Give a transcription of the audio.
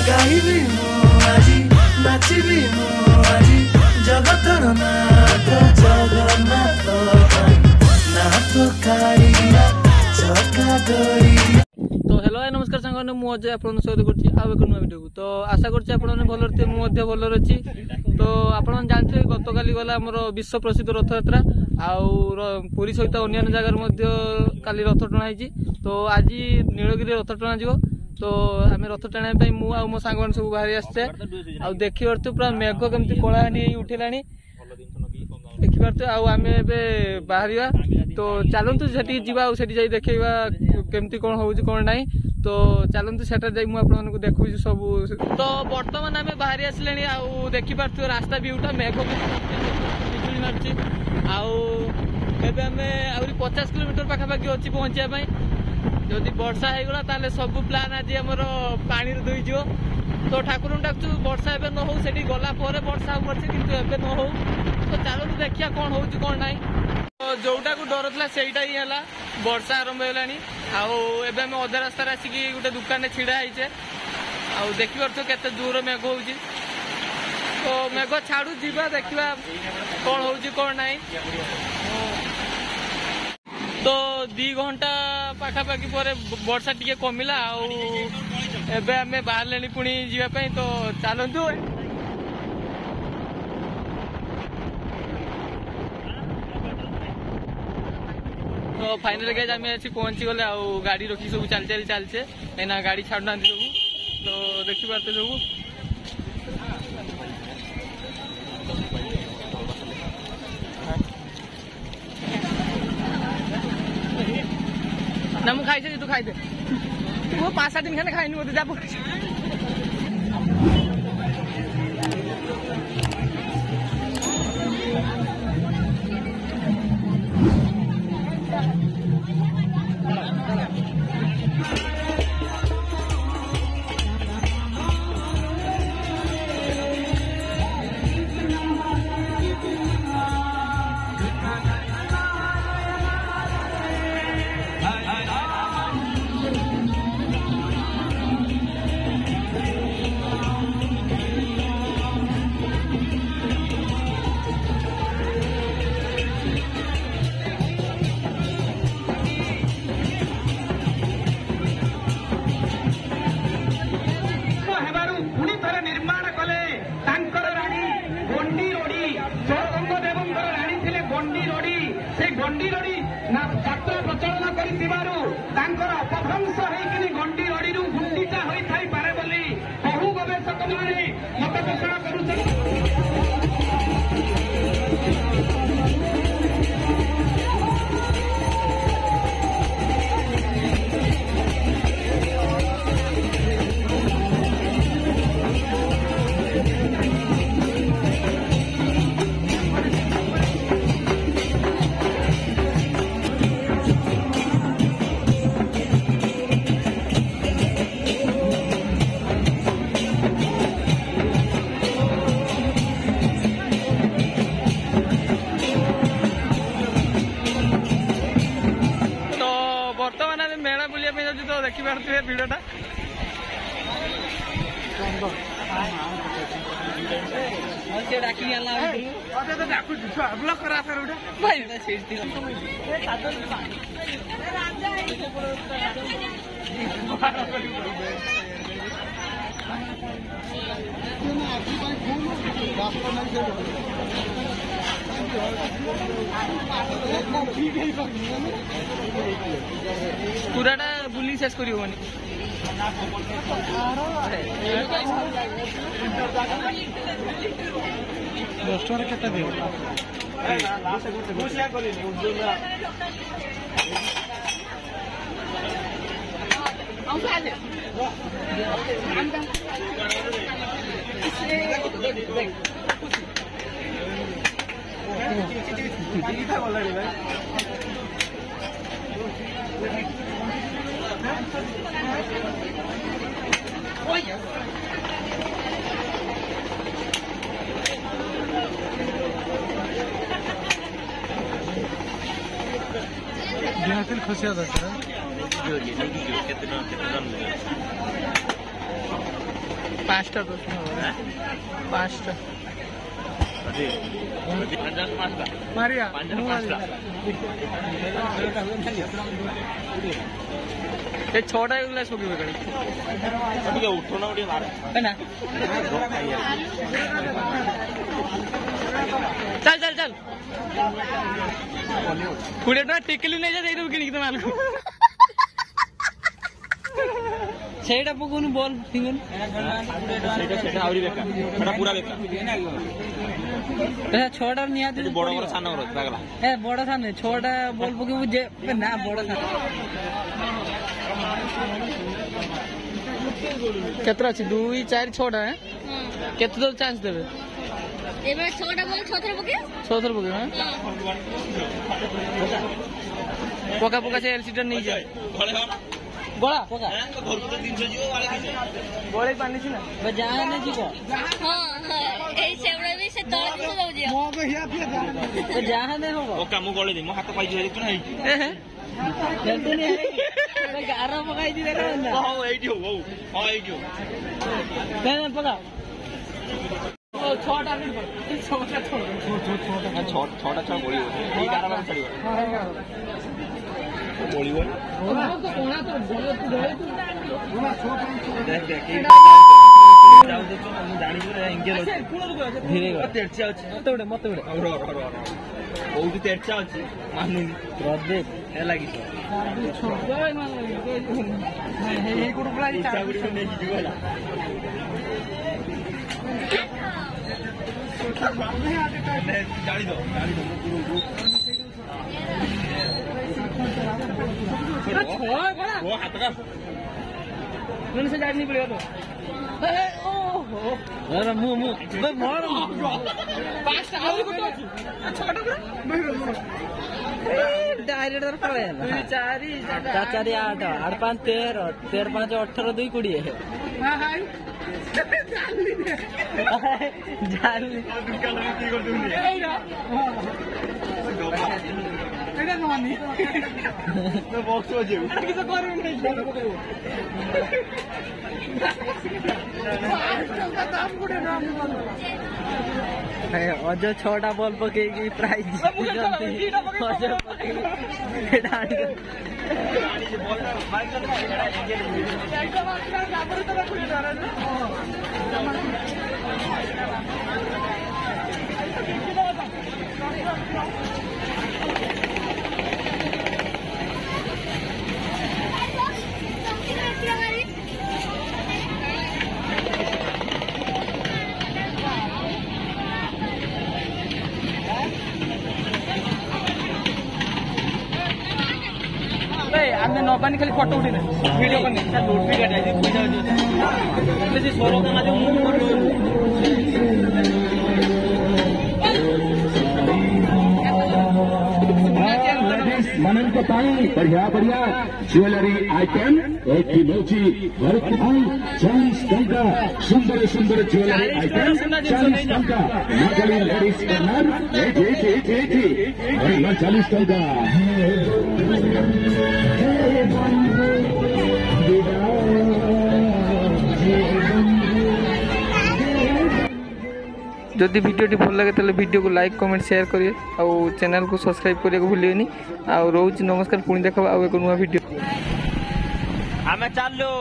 गाइबी मु आजी नाचिबी मु आजी जगतर नाथ जगन्नाथ नाथ कालिया चका डोरिया। तो हेलो हाय नमस्कार सांग मु अजय आपन स्वागत करछि आ एक नुवा वीडियो को। तो आशा करछि आपन भलो रहते मु मध्य भलो रहछि। तो आपन जानथे गतकाली गला हमर विश्व प्रसिद्ध रथ यात्रा आउ पुरी सहित अन्य जगार मध्य काली रथ टणा आइछि। तो आज नीलगिरी रथ टणा जिवो। तो आम रथ टाणा मु आ मो सांग सब बाहरी आसचे आ देखि पारते पूरा मेघ केमती कलाहांडी उठिलानी देखि पारते आम एबे बाहरिया। तो चलतु सेठी जीवा सेठी जाई देखैबा केमती कोन होउछि कोन नाही। तो चलतु सेटा जाई मु आपन को देखुछि सब। तो वर्तमान आम बाहरी आसलेनी आ देखि पारते रास्ता व्यूटा मेघ बिजुली मारछि आउ एबे आमे आउरी 50 किलोमीटर पाखा पाखी अछि पहुंचिया पई। जदि वर्षा होगला ताले सब प्लान आज आमर पानी धोई जो। तो ठाकुर डाकचु वर्षा एबे न हो सेठी गला परे वर्षा पड़छि किंतु एबे न हो। तो चलो देखिया कोन होउछि कोन नाही। तो जोटा को डर थला सेईटा ही हला वर्षा आरंभ हेलानी आउ एबे हम अधा रास्ता आसिकी गोटे दुकान में छिड़ा आइछे आउ देखि परछो केते दूर मेघ होउछि। तो मेघ छाडू जीवा देखिबा कोन होउछि कोन नाही। तो 2 घंटा पाखापाखि पर वर्षा टिके कमिला एबे आमे बाहरले पुणी जीवा पई। तो चलंतु तो फाइनल गाइस आमे अछि पहुंची गले आ गाड़ी रखी सब चलचे एना गाड़ी छाडना सब। तो देखि पारते सब ना मु खाई तू खाई दे वो 5-7 दिन खाने खाई नहीं जा। गंडी रड़ी ना यात्रा प्रचलन कर अपभ्रंश होती गंडी रड़ी गुंडीचा होता पारे बोली बहु गवेषक मैंने मत पोषण कर। मेला बुलिया तो देखी पारे भिडटा पूराटा बुली शेष कर 10 टका केटा दियो खुशिया दरकार 5टा प्रश्न होगा 5टा मारिया ये 6टा ग्लास हो गए कड़ी उठो ना ना चल चल चल 20 टका टिकली नहीं जा दे दो किनी तमान ସେଇଟା ପକଉନି ବଲ୍ ଫିଙ୍ଗୁନି ସେଇଟା ଆହୁରି ବେକାର ସେଟା ପୁରା ବେକାର ଏଟା 6ଟା ନିହାତି ବଡ ବଡ ସାନ କର ଲାଗଲା ଏ ବଡ ସାନ 6ଟା ବଲ୍ ପକେଇବୁ ଯେ ନା ବଡ ସାନ କେତେ ଅଛି 2 4 6ଟା କେତେ ତ ଚାନ୍ସ ଦେବେ এবার 6টা বল 6 থর পকে 6 থর পকে হ্যাঁ পকা পকা সে এলসি টা নিয়ে যায় গোলা পকা ঘর তো 300 জিও वाले কি গোলাই পানি ছিল বা জানা না জিব হ্যাঁ এই সেবড়া বি সে তলে দিছো যাও জিয়া মো কে হিয়া পিয়া তো জানা না হবো ওকা মু গলে দি মো হাত পাই যাই কোন হেই জলদি নি গারা পকাই দি রে না ও এইটি হো ও এইটি হো না না পকা ও 6টা মিনিট পর 6টা 6টা 6 বড়ি এই গারা বাম ছাড়িব বড়িব ওনা তো বড় তো ধরে তো দেখ দেখ এই যাও দে তো আমি জানি যে এঙ্গেল আছে ধীরে তেরচা আছে মতে উড়ে বহুত তেরচা আছে মানুনি রদে এ লাগিছে জয় মানে এই কোড পুরা ইচ্ছা গুড়ি নেই জিবলা গাড়ি দাও वो हाथ का मैंने से जाने पड़ेगा तो ओहो अरे मुंह मैं मार 5टा और को तो 6टा डायरेक्टर पड़े 2 4 4 8 8 5 13 13 5 18 2 20 हां हां जाली दुकान में की कर दूंगी एटा नवानी मैं बॉक्स हो जाऊ किसी करे नहीं अज 6टा बॉल पकेगी प्राइज आमे नबानी खाली फोटो उठे वीडियो करने लूट भी काटा पैसा जैसे 16 का माध्यम मनन को पाई बढ़िया बढ़िया ज्वेलरी आइटम एक ही मोची भर के पाई 40 टंका सुंदर सुंदर ज्वेलरी आइटम 40 टंका नागरी लेडीज कॉर्नर 40 टंका जदि वीडियो भल लगे तो वीडियो को लाइक कमेंट शेयर करिए और चैनल को सब्सक्राइब करने को भूलिए आ रोज नमस्कार पुणी देखा आउ एक नुआ वीडियो आमे चालू